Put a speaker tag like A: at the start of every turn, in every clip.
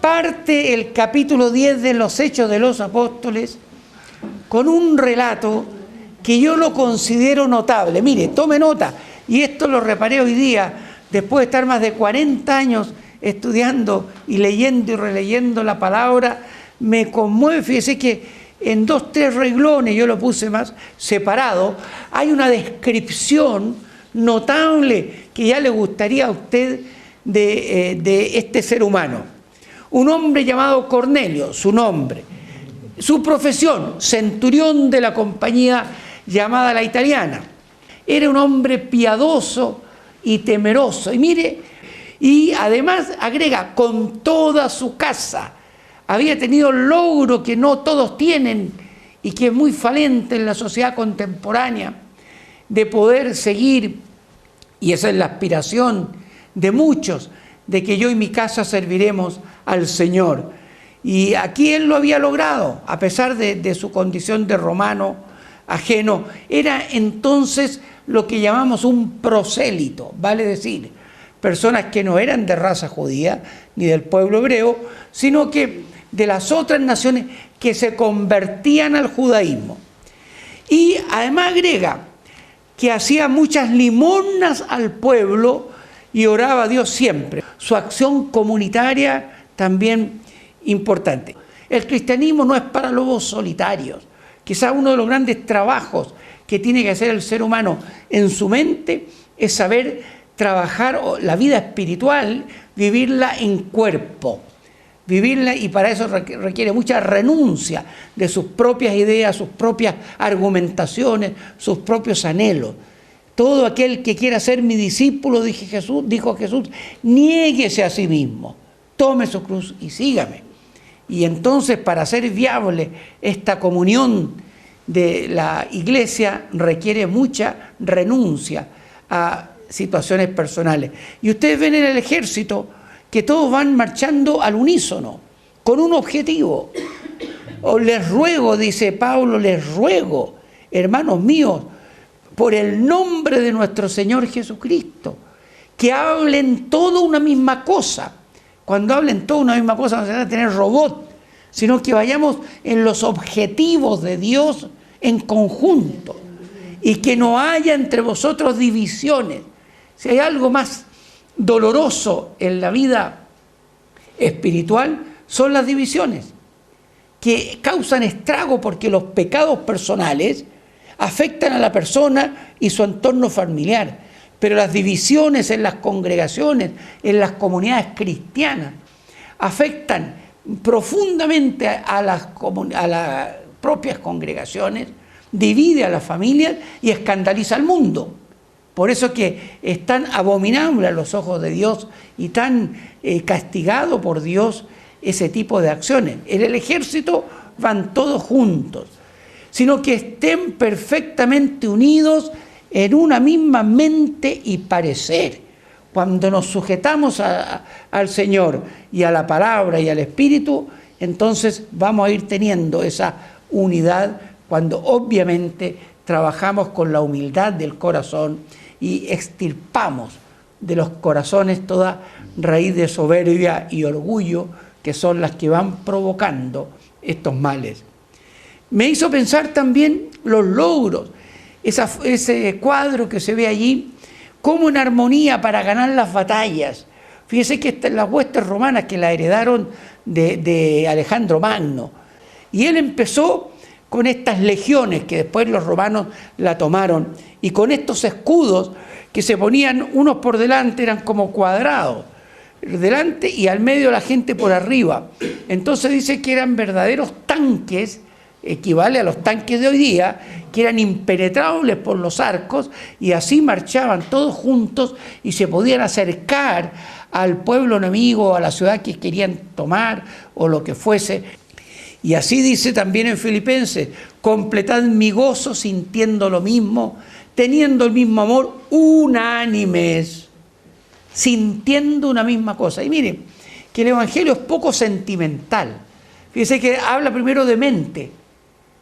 A: parte el capítulo 10 de los Hechos de los Apóstoles con un relato que yo lo considero notable. Mire, tome nota, y esto lo reparé hoy día, después de estar más de 40 años estudiando y leyendo y releyendo la palabra, me conmueve. Fíjese que en 2, 3 renglones, yo lo puse más separado, hay una descripción notable que ya le gustaría a usted de este ser humano. Un hombre llamado Cornelio, su nombre. Su profesión, centurión de la compañía llamada La Italiana. Era un hombre piadoso y temeroso. Y mire, y además agrega, con toda su casa. Había tenido logro que no todos tienen y que es muy falente en la sociedad contemporánea, de poder seguir, y esa es la aspiración de muchos, de que yo y mi casa serviremos al Señor. Y aquí él lo había logrado, a pesar de su condición de romano ajeno. Era entonces lo que llamamos un prosélito, vale decir, personas que no eran de raza judía ni del pueblo hebreo, sino que de las otras naciones que se convertían al judaísmo. Y además agrega que hacía muchas limosnas al pueblo y oraba a Dios siempre. Su acción comunitaria también importante. El cristianismo no es para lobos solitarios. Quizás uno de los grandes trabajos que tiene que hacer el ser humano en su mente es saber trabajar la vida espiritual, vivirla en cuerpo. Vivirla, y para eso requiere mucha renuncia de sus propias ideas, sus propias argumentaciones, sus propios anhelos. Todo aquel que quiera ser mi discípulo, dijo Jesús, niéguese a sí mismo, tome su cruz y sígame. Y entonces, para ser viable esta comunión de la iglesia, requiere mucha renuncia a situaciones personales. Y ustedes ven en el ejército que todos van marchando al unísono, con un objetivo. O les ruego, dice Pablo, les ruego, hermanos míos, por el nombre de nuestro Señor Jesucristo, que hablen todo una misma cosa. Cuando hablen todo una misma cosa, no se van a tener robot, sino que vayamos en los objetivos de Dios en conjunto, y que no haya entre vosotros divisiones. Si hay algo más doloroso en la vida espiritual, son las divisiones, que causan estrago porque los pecados personales afectan a la persona y su entorno familiar, pero las divisiones en las congregaciones, en las comunidades cristianas, afectan profundamente a las propias congregaciones, divide a las familias y escandaliza al mundo. Por eso que es tan abominable a los ojos de Dios y tan castigado por Dios ese tipo de acciones. En el ejército van todos juntos, sino que estén perfectamente unidos en una misma mente y parecer. Cuando nos sujetamos al Señor y a la palabra y al Espíritu, entonces vamos a ir teniendo esa unidad, cuando obviamente trabajamos con la humildad del corazón y extirpamos de los corazones toda raíz de soberbia y orgullo, que son las que van provocando estos males. Me hizo pensar también los logros, ese cuadro que se ve allí, como en armonía para ganar las batallas. Fíjese que las huestes romanas que la heredaron de Alejandro Magno, y él empezó con estas legiones que después los romanos la tomaron, y con estos escudos que se ponían unos por delante, eran como cuadrados, delante y al medio la gente por arriba. Entonces dice que eran verdaderos tanques, equivale a los tanques de hoy día, que eran impenetrables por los arcos, y así marchaban todos juntos y se podían acercar al pueblo enemigo, a la ciudad que querían tomar o lo que fuese. Y así dice también en Filipenses: completad mi gozo sintiendo lo mismo, teniendo el mismo amor, unánimes, sintiendo una misma cosa. Y miren, que el Evangelio es poco sentimental. Fíjense que habla primero de mente.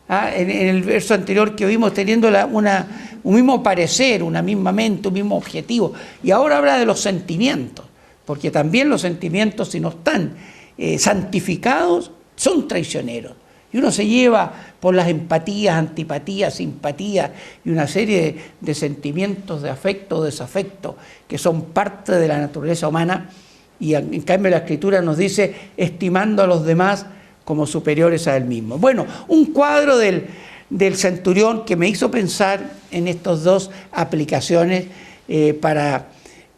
A: En el verso anterior que oímos, teniendo un mismo parecer, una misma mente, un mismo objetivo. Y ahora habla de los sentimientos, porque también los sentimientos, si no están santificados son traicioneros. Y uno se lleva por las empatías, antipatías, simpatías y una serie de sentimientos de afecto o desafecto que son parte de la naturaleza humana, y en cambio la Escritura nos dice estimando a los demás como superiores a él mismo. Bueno, un cuadro del centurión que me hizo pensar en estas dos aplicaciones para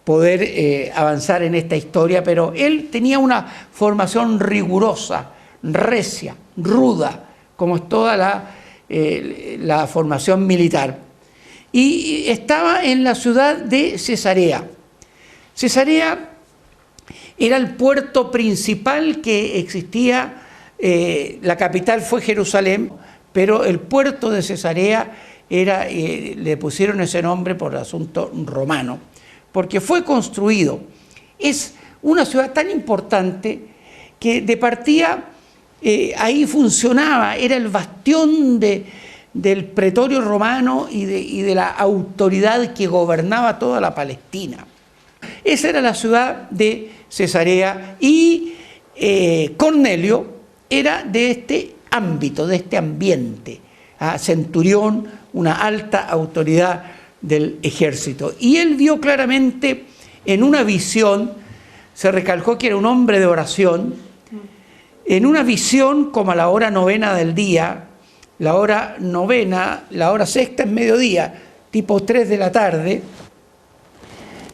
A: poder avanzar en esta historia, pero él tenía una formación rigurosa, recia, ruda, como es toda la formación militar. Y estaba en la ciudad de Cesarea. Cesarea era el puerto principal que existía, la capital fue Jerusalén, pero el puerto de Cesarea le pusieron ese nombre por asunto romano, porque fue construido. Es una ciudad tan importante que de partida ahí funcionaba, era el bastión del pretorio romano y de la autoridad que gobernaba toda la Palestina. Esa era la ciudad de Cesarea, y Cornelio era de este ámbito, de este ambiente, centurión, una alta autoridad del ejército. Y él vio claramente en una visión, se recalcó que era un hombre de oración, en una visión como a la hora novena del día, la hora novena, la hora sexta es mediodía, tipo 3 de la tarde,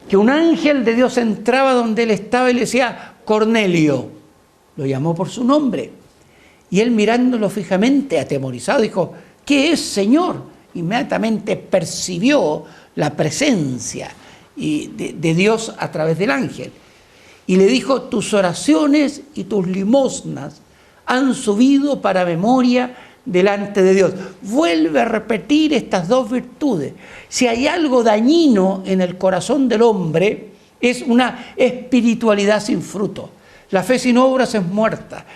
A: que un ángel de Dios entraba donde él estaba y le decía, Cornelio, lo llamó por su nombre. Y él mirándolo fijamente, atemorizado, dijo, ¿qué es, Señor? Inmediatamente percibió la presencia de Dios a través del ángel. Y le dijo, tus oraciones y tus limosnas han subido para memoria delante de Dios. Vuelve a repetir estas dos virtudes. Si hay algo dañino en el corazón del hombre, es una espiritualidad sin fruto. La fe sin obras es muerta.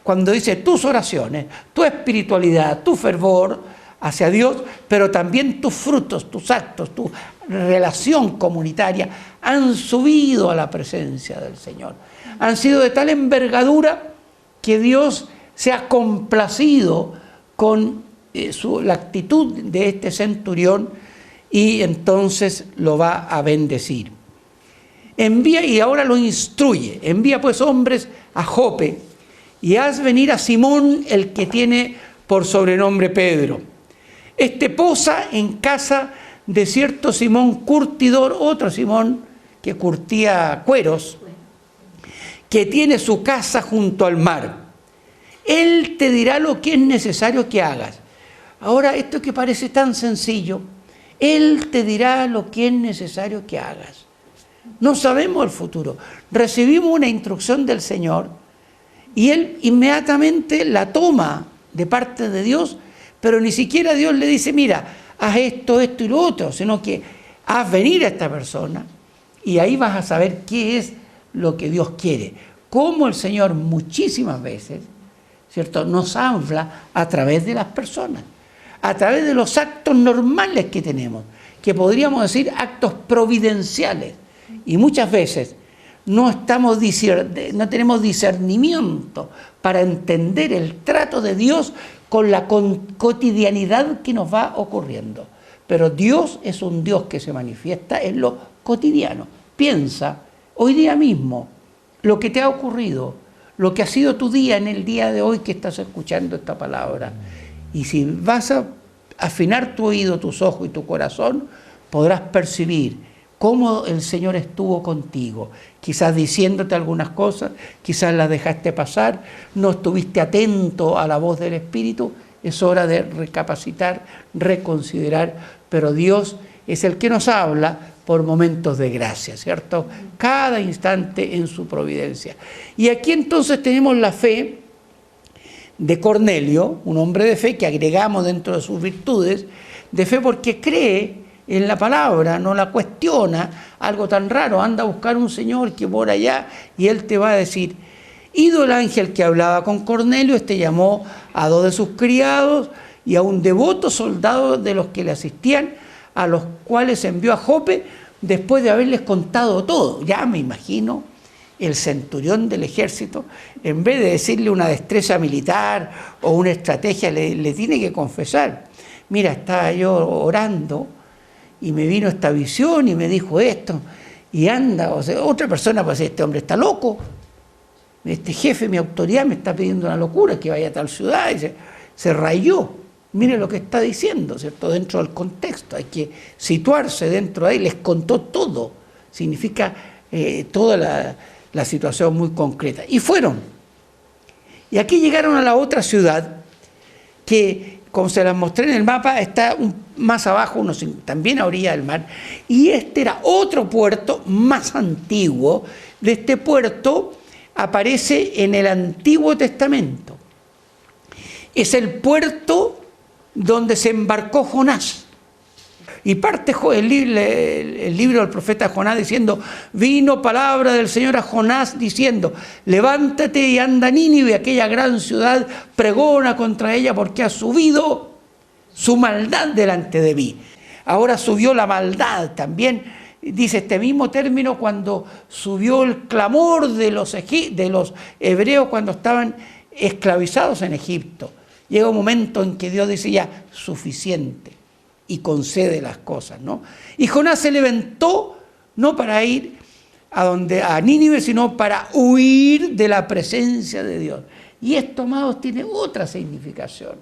A: Cuando dice tus oraciones, tu espiritualidad, tu fervor hacia Dios, pero también tus frutos, tus actos, tu relación comunitaria han subido a la presencia del Señor. Han sido de tal envergadura que Dios se ha complacido con la actitud de este centurión, y entonces lo va a bendecir. Envía, y ahora lo instruye, envía pues hombres a Jope y haz venir a Simón, el que tiene por sobrenombre Pedro. Este posa en casa de cierto Simón curtidor, otro Simón que curtía cueros, que tiene su casa junto al mar. Él te dirá lo que es necesario que hagas. Ahora, esto que parece tan sencillo, Él te dirá lo que es necesario que hagas. No sabemos el futuro. Recibimos una instrucción del Señor y Él inmediatamente la toma de parte de Dios, pero ni siquiera Dios le dice, mira, haz esto, esto y lo otro, sino que haz venir a esta persona y ahí vas a saber qué es lo que Dios quiere. Como el Señor muchísimas veces, ¿cierto?, nos habla a través de las personas, a través de los actos normales que tenemos, que podríamos decir actos providenciales. Y muchas veces no tenemos discernimiento para entender el trato de Dios con la cotidianidad que nos va ocurriendo. Pero Dios es un Dios que se manifiesta en lo cotidiano. Piensa hoy día mismo lo que te ha ocurrido, lo que ha sido tu día en el día de hoy que estás escuchando esta palabra. Y si vas a afinar tu oído, tus ojos y tu corazón, podrás percibir cómo el Señor estuvo contigo, quizás diciéndote algunas cosas, quizás las dejaste pasar, no estuviste atento a la voz del Espíritu. Es hora de recapacitar, reconsiderar, pero Dios es el que nos habla por momentos de gracia, ¿cierto? Cada instante en su providencia. Y aquí entonces tenemos la fe de Cornelio, un hombre de fe que agregamos dentro de sus virtudes, de fe porque cree en la palabra, no la cuestiona, algo tan raro, anda a buscar un señor que por allá y él te va a decir. Ido el ángel que hablaba con Cornelio, llamó a 2 de sus criados y a un devoto soldado de los que le asistían, a los cuales envió a Jope después de haberles contado todo. Ya me imagino el centurión del ejército, en vez de decirle una destreza militar o una estrategia, le tiene que confesar: mira, estaba yo orando y me vino esta visión y me dijo esto, y anda. O sea, otra persona puede decir: este hombre está loco, este jefe, mi autoridad, me está pidiendo una locura, que vaya a tal ciudad, y se rayó. Mire lo que está diciendo, ¿cierto? Dentro del contexto, hay que situarse dentro de ahí. Les contó todo, significa toda la situación muy concreta. Y fueron. Y aquí llegaron a la otra ciudad, que, como se las mostré en el mapa, está más abajo, también a orilla del mar. Y este era otro puerto más antiguo. De este puerto aparece en el Antiguo Testamento. Es el puerto donde se embarcó Jonás. Y parte el libro del profeta Jonás diciendo: vino palabra del Señor a Jonás diciendo: levántate y anda a Nínive, aquella gran ciudad, pregona contra ella, porque ha subido su maldad delante de mí. Ahora subió la maldad también. Dice este mismo término cuando subió el clamor de los hebreos cuando estaban esclavizados en Egipto. Llega un momento en que Dios dice: ya, suficiente, y concede las cosas, ¿no? Y Jonás se levantó no para ir a Nínive, sino para huir de la presencia de Dios. Y esto, amados, tiene otra significación.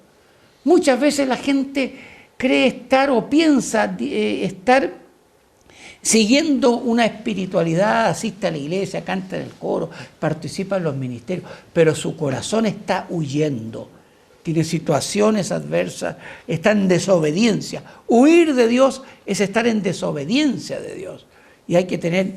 A: Muchas veces la gente cree estar o piensa estar siguiendo una espiritualidad, asiste a la iglesia, canta en el coro, participa en los ministerios, pero su corazón está huyendo. Tiene situaciones adversas, está en desobediencia. Huir de Dios es estar en desobediencia de Dios. Y hay que tener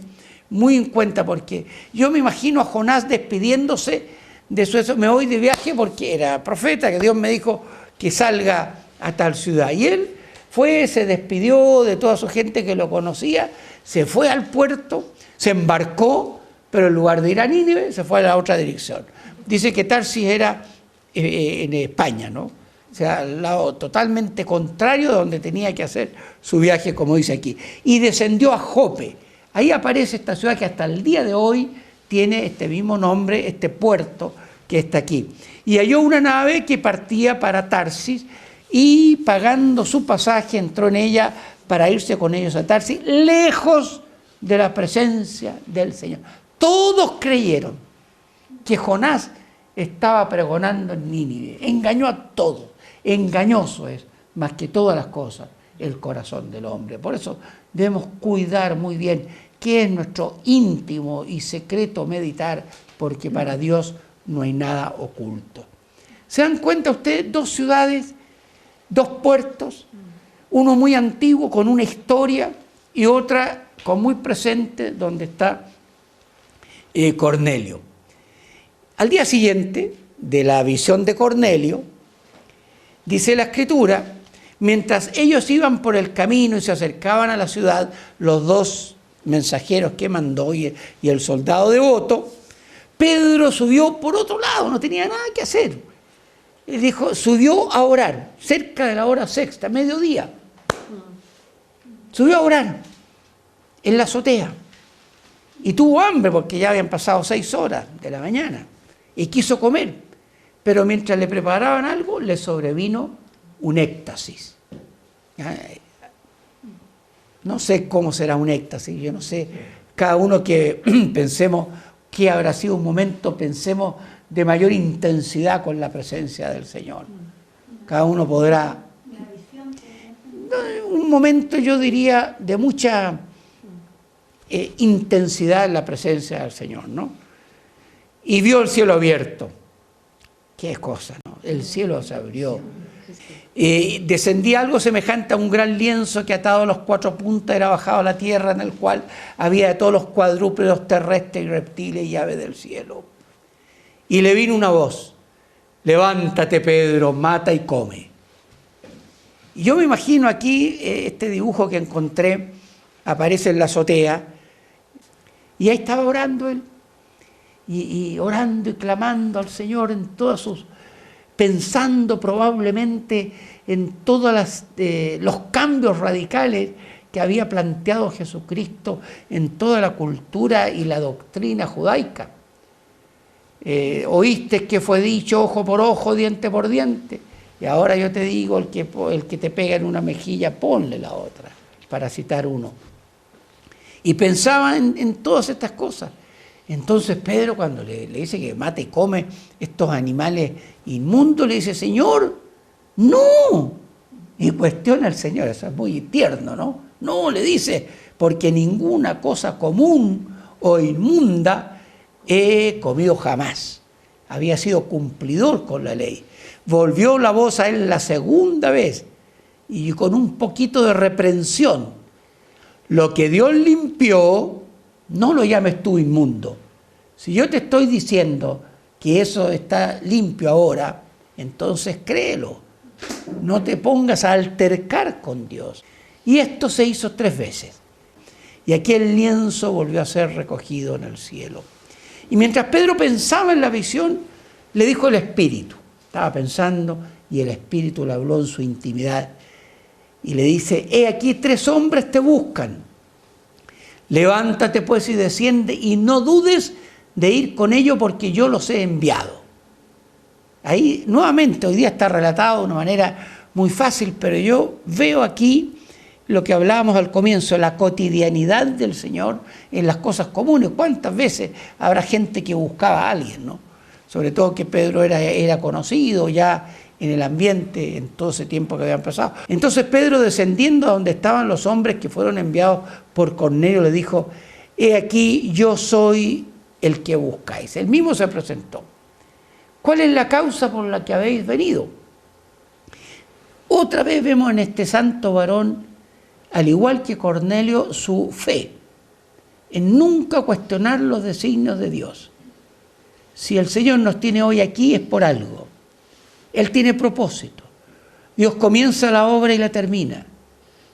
A: muy en cuenta, porque yo me imagino a Jonás despidiéndose de eso. Me voy de viaje porque era profeta, que Dios me dijo que salga a tal ciudad. Y él fue, se despidió de toda su gente que lo conocía, se fue al puerto, se embarcó, pero en lugar de ir a Nínive, se fue a la otra dirección. Dice que Tarsis era en España, ¿no? O sea, al lado totalmente contrario de donde tenía que hacer su viaje, como dice aquí. Y descendió a Jope. Ahí aparece esta ciudad que hasta el día de hoy tiene este mismo nombre, este puerto que está aquí. Y halló una nave que partía para Tarsis y, pagando su pasaje, entró en ella para irse con ellos a Tarsis, lejos de la presencia del Señor. Todos creyeron que Jonás estaba pregonando en Nínive. Engañó a todos. Engañoso es, más que todas las cosas, el corazón del hombre. Por eso debemos cuidar muy bien qué es nuestro íntimo y secreto meditar, porque para Dios no hay nada oculto. ¿Se dan cuenta ustedes? Dos ciudades, dos puertos, uno muy antiguo con una historia y otra con muy presente, donde está Cornelio. Al día siguiente de la visión de Cornelio, dice la Escritura, mientras ellos iban por el camino y se acercaban a la ciudad, los dos mensajeros que mandó y el soldado devoto, Pedro subió por otro lado, no tenía nada que hacer. Él dijo, subió a orar, cerca de la hora sexta, mediodía. Subió a orar en la azotea. Y tuvo hambre porque ya habían pasado 6 horas de la mañana. Y quiso comer. Pero mientras le preparaban algo, le sobrevino un éxtasis. No sé cómo será un éxtasis, yo no sé. Cada uno que pensemos que habrá sido un momento, pensemos de mayor intensidad con la presencia del Señor. Cada uno podrá. Un momento, yo diría, de mucha intensidad en la presencia del Señor, ¿no? Y vio el cielo abierto. Qué cosa, ¿no? El cielo se abrió. Descendía algo semejante a un gran lienzo que, atado a los 4 puntas, era bajado a la tierra, en el cual había de todos los cuadrúpedos terrestres y reptiles y aves del cielo. Y le vino una voz: levántate, Pedro, mata y come. Y yo me imagino aquí, este dibujo que encontré, aparece en la azotea, y ahí estaba orando él, y orando y clamando al Señor en todas sus, pensando probablemente en todos los cambios radicales que había planteado Jesucristo en toda la cultura y la doctrina judaica. Oíste que fue dicho ojo por ojo, diente por diente, y ahora yo te digo, el que te pega en una mejilla, ponle la otra, para citar uno. Y pensaba en todas estas cosas. Entonces Pedro, cuando le dice que mate y come estos animales inmundos, le dice, Señor, no. Y cuestiona al Señor, eso es muy tierno, ¿no? No, le dice, porque ninguna cosa común o inmunda he comido jamás. Había sido cumplidor con la ley. Volvió la voz a él la segunda vez y con un poquito de reprensión. Lo que Dios limpió, no lo llames tú inmundo. Si yo te estoy diciendo que eso está limpio ahora, entonces créelo. No te pongas a altercar con Dios. Y esto se hizo 3 veces. Y aquel lienzo volvió a ser recogido en el cielo. Y mientras Pedro pensaba en la visión, le dijo el Espíritu. Estaba pensando y el Espíritu le habló en su intimidad. Y le dice, he aquí 3 hombres te buscan. Levántate pues y desciende y no dudes de ir con ellos porque yo los he enviado. Ahí nuevamente hoy día está relatado de una manera muy fácil, pero yo veo aquí lo que hablábamos al comienzo, la cotidianidad del Señor en las cosas comunes. ¿Cuántas veces habrá gente que buscaba a alguien, ¿no? Sobre todo que Pedro era conocido ya en el ambiente en todo ese tiempo que habían pasado. Entonces Pedro, descendiendo a donde estaban los hombres que fueron enviados por Cornelio, le dijo, he aquí yo soy el que buscáis. Él mismo se presentó. ¿Cuál es la causa por la que habéis venido? Otra vez vemos en este santo varón, al igual que Cornelio, su fe, en nunca cuestionar los designios de Dios. Si el Señor nos tiene hoy aquí es por algo. Él tiene propósito. Dios comienza la obra y la termina.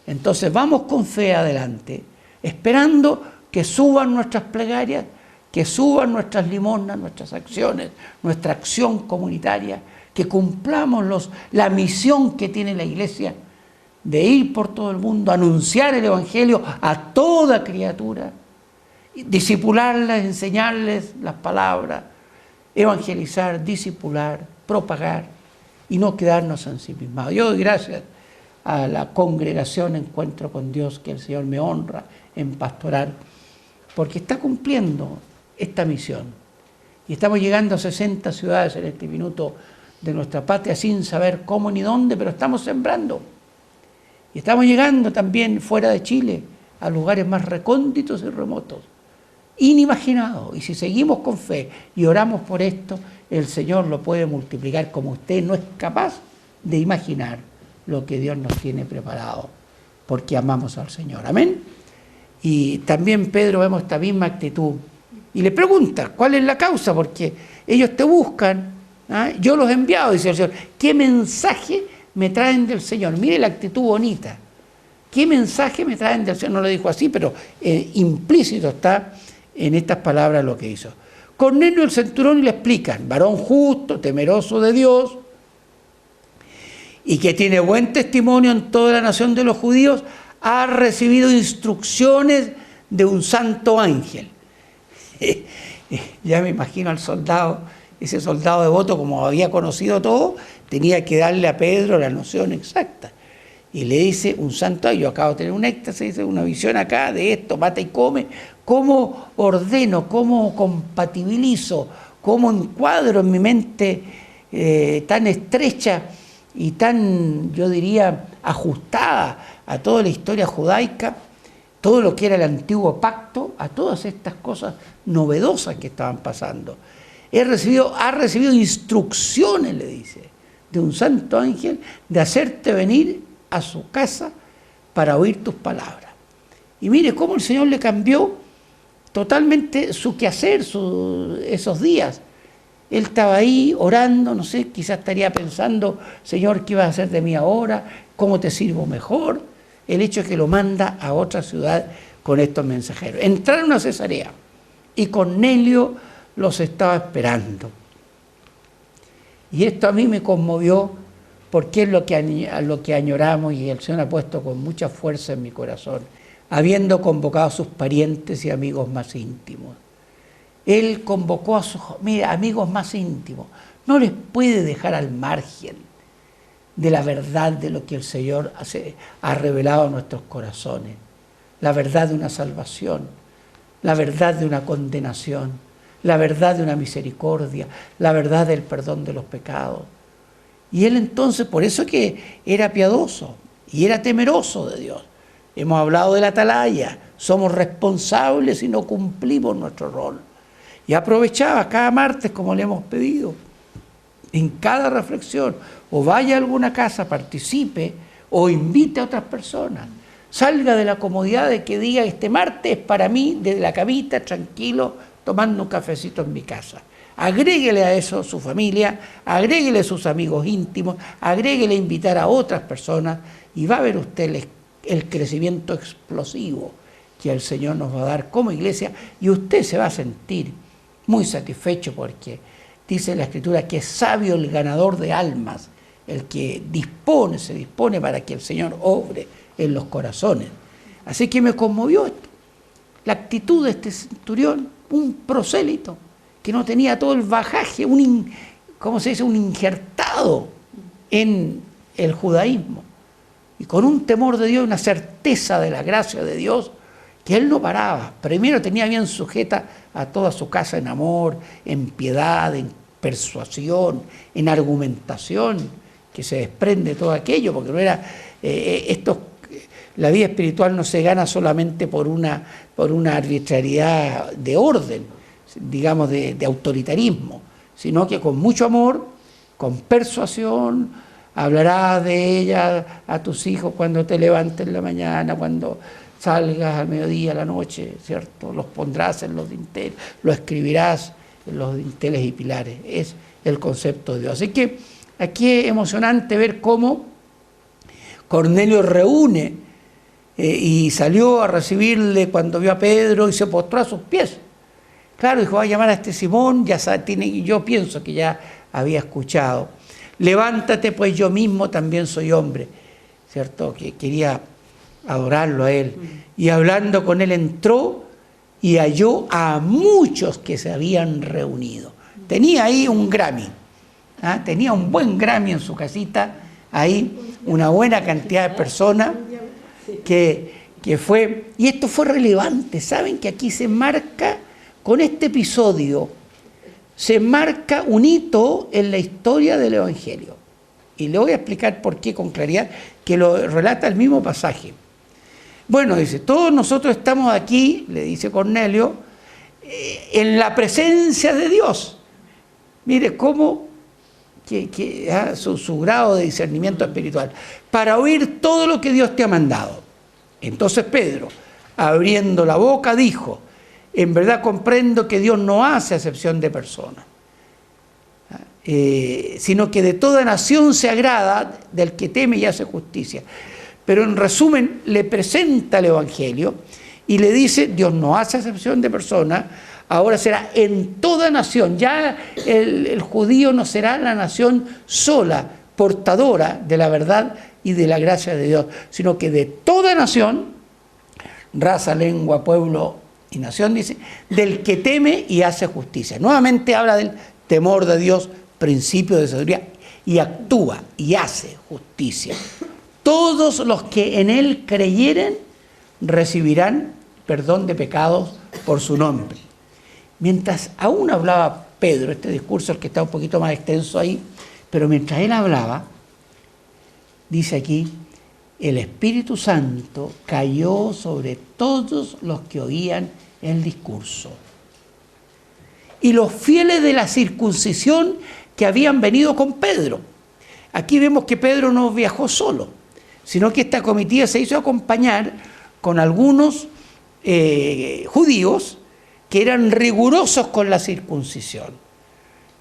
A: Entonces vamos con fe adelante, esperando que suban nuestras plegarias, que suban nuestras limosnas, nuestras acciones, nuestra acción comunitaria, que cumplamos la misión que tiene la Iglesia de ir por todo el mundo, anunciar el Evangelio a toda criatura, discipularlas, enseñarles las palabras, evangelizar, discipular, propagar y no quedarnos en sí mismos. Yo doy gracias a la congregación Encuentro con Dios, que el Señor me honra en pastoral, porque está cumpliendo esta misión. Y estamos llegando a 60 ciudades en este minuto de nuestra patria sin saber cómo ni dónde, pero estamos sembrando. Y estamos llegando también fuera de Chile a lugares más recónditos y remotos, inimaginados. Y si seguimos con fe y oramos por esto, el Señor lo puede multiplicar como usted no es capaz de imaginar lo que Dios nos tiene preparado, porque amamos al Señor. Amén. Y también Pedro vemos esta misma actitud. Y le pregunta, ¿cuál es la causa? Porque ellos te buscan, ¿ah? Yo los he enviado, dice el Señor. ¿Qué mensaje me traen del Señor? Mire la actitud bonita. ¿Qué mensaje me traen del Señor? No lo dijo así, pero implícito está en estas palabras lo que hizo. Cornelio el centurión le explican, varón justo, temeroso de Dios, y que tiene buen testimonio en toda la nación de los judíos, ha recibido instrucciones de un santo ángel. Ya me imagino al soldado, ese soldado devoto, como había conocido todo, tenía que darle a Pedro la noción exacta. Y le dice, un santo ángel, yo acabo de tener un éxtasis, una visión acá de esto, mata y come. ¿Cómo ordeno, cómo compatibilizo, cómo encuadro en mi mente tan estrecha y tan, yo diría, ajustada a toda la historia judaica, todo lo que era el antiguo pacto, a todas estas cosas novedosas que estaban pasando? Ha recibido instrucciones, le dice, de un santo ángel, de hacerte venir a su casa para oír tus palabras. Y mire cómo el Señor le cambió totalmente su quehacer esos días. Él estaba ahí orando, no sé, quizás estaría pensando, Señor, ¿qué vas a hacer de mí ahora? ¿Cómo te sirvo mejor? El hecho es que lo manda a otra ciudad con estos mensajeros. Entraron a Cesarea y Cornelio los estaba esperando. Y esto a mí me conmovió porque es lo que añoramos y el Señor ha puesto con mucha fuerza en mi corazón, habiendo convocado a sus parientes y amigos más íntimos. Él convocó a sus amigos más íntimos. No les puede dejar al margen de la verdad de lo que el Señor ha revelado a nuestros corazones. La verdad de una salvación, la verdad de una condenación, la verdad de una misericordia, la verdad del perdón de los pecados. Y él entonces, por eso que era piadoso y era temeroso de Dios. Hemos hablado de la atalaya, somos responsables y no cumplimos nuestro rol. Y aprovechaba cada martes, como le hemos pedido, en cada reflexión, o vaya a alguna casa, participe, o invite a otras personas. Salga de la comodidad de que diga, este martes es para mí, desde la camita, tranquilo, tomando un cafecito en mi casa. Agréguele a eso su familia, agréguele a sus amigos íntimos, agréguele a invitar a otras personas, y va a ver usted el crecimiento explosivo que el Señor nos va a dar como iglesia, y usted se va a sentir muy satisfecho, porque dice la Escritura que es sabio el ganador de almas, el que se dispone para que el Señor obre en los corazones. Así que me conmovió esto, la actitud de este centurión, un prosélito, que no tenía todo el bagaje, un injertado en el judaísmo, y con un temor de Dios, una certeza de la gracia de Dios, que él no paraba. Primero tenía bien sujeta a toda su casa en amor, en piedad, en persuasión, en argumentación, que se desprende todo aquello, porque no era la vida espiritual no se gana solamente por una arbitrariedad de orden, digamos de autoritarismo, sino que con mucho amor, con persuasión, hablarás de ella a tus hijos cuando te levantes en la mañana, cuando salgas al mediodía, a la noche, ¿cierto? Los pondrás en los dinteles, lo escribirás en los dinteles y pilares. Es el concepto de Dios. Así que aquí es emocionante ver cómo Cornelio reúne y salió a recibirle cuando vio a Pedro y se postró a sus pies. Claro, dijo, va a llamar a este Simón, yo pienso que ya había escuchado. Levántate, pues yo mismo también soy hombre, ¿cierto? Que quería adorarlo a él. Y hablando con él entró y halló a muchos que se habían reunido. Tenía ahí un Grammy, tenía un buen Grammy en su casita, ahí una buena cantidad de personas que fue, y esto fue relevante. Saben que aquí se marca, con este episodio, se marca un hito en la historia del Evangelio. Y le voy a explicar por qué con claridad, que lo relata el mismo pasaje. Bueno, dice, todos nosotros estamos aquí, le dice Cornelio, en la presencia de Dios. Mire cómo su grado de discernimiento espiritual, para oír todo lo que Dios te ha mandado. Entonces Pedro, abriendo la boca, dijo, en verdad comprendo que Dios no hace acepción de personas, sino que de toda nación se agrada del que teme y hace justicia. Pero en resumen le presenta el Evangelio y le dice, Dios no hace acepción de personas, ahora será en toda nación. Ya el judío no será la nación sola, portadora de la verdad y de la gracia de Dios, sino que de toda nación, raza, lengua, pueblo y nación, dice, del que teme y hace justicia. Nuevamente habla del temor de Dios, principio de sabiduría, y actúa y hace justicia. Todos los que en él creyeren recibirán perdón de pecados por su nombre. Mientras aún hablaba Pedro, este discurso el que está un poquito más extenso ahí, pero mientras él hablaba, dice aquí, el Espíritu Santo cayó sobre todos los que oían el discurso. Y los fieles de la circuncisión que habían venido con Pedro. Aquí vemos que Pedro no viajó solo, sino que esta comitiva se hizo acompañar con algunos judíos que eran rigurosos con la circuncisión.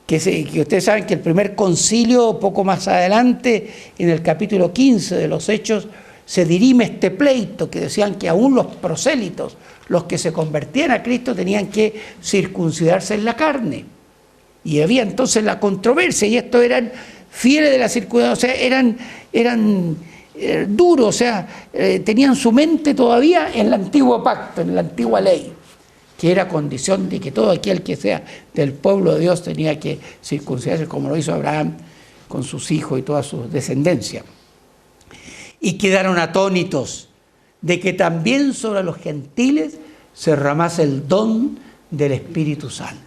A: Que ustedes saben que el primer concilio, poco más adelante, en el capítulo 15 de los Hechos, se dirime este pleito, que decían que aún los prosélitos, los que se convertían a Cristo, tenían que circuncidarse en la carne. Y había entonces la controversia, y estos eran fieles de la circunstancia, o sea, eran duros, o sea, tenían su mente todavía en el antiguo pacto, en la antigua ley, que era condición de que todo aquel que sea del pueblo de Dios tenía que circuncidarse, como lo hizo Abraham con sus hijos y toda su descendencia. Y quedaron atónitos de que también sobre los gentiles se derramase el don del Espíritu Santo.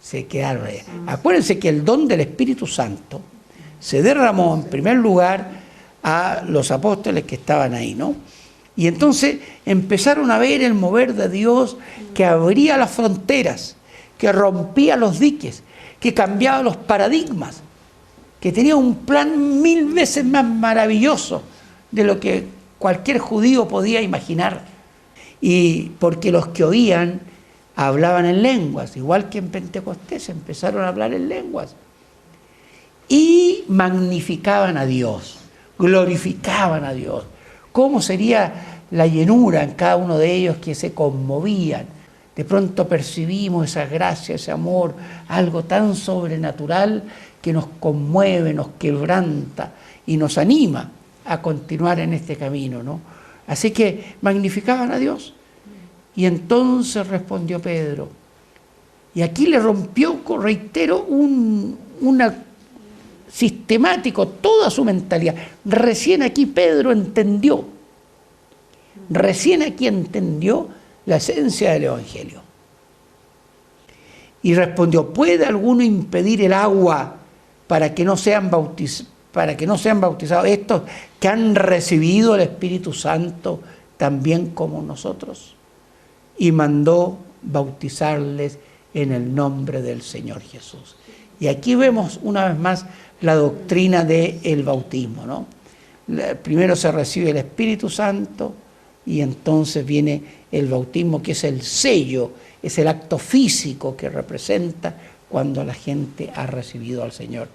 A: Se quedaron ahí. Acuérdense que el don del Espíritu Santo se derramó en primer lugar a los apóstoles que estaban ahí, ¿no? Y entonces empezaron a ver el mover de Dios que abría las fronteras, que rompía los diques, que cambiaba los paradigmas, que tenía un plan 1000 veces más maravilloso de lo que cualquier judío podía imaginar. Y porque los que oían hablaban en lenguas, igual que en Pentecostés, empezaron a hablar en lenguas. Y magnificaban a Dios, glorificaban a Dios. ¿Cómo sería la llenura en cada uno de ellos que se conmovían? De pronto percibimos esa gracia, ese amor, algo tan sobrenatural que nos conmueve, nos quebranta y nos anima a continuar en este camino, ¿no? Así que magnificaban a Dios. Y entonces respondió Pedro. Y aquí le rompió, reitero, una sistemático toda su mentalidad. Recién aquí Pedro entendió. Recién aquí entendió la esencia del Evangelio. Y respondió: ¿puede alguno impedir el agua para que no sean bautizados estos que han recibido el Espíritu Santo también como nosotros? Y mandó bautizarles en el nombre del Señor Jesús. Y aquí vemos una vez más la doctrina del bautismo, ¿no? Primero se recibe el Espíritu Santo y entonces viene el bautismo, que es el sello, es el acto físico que representa cuando la gente ha recibido al Señor.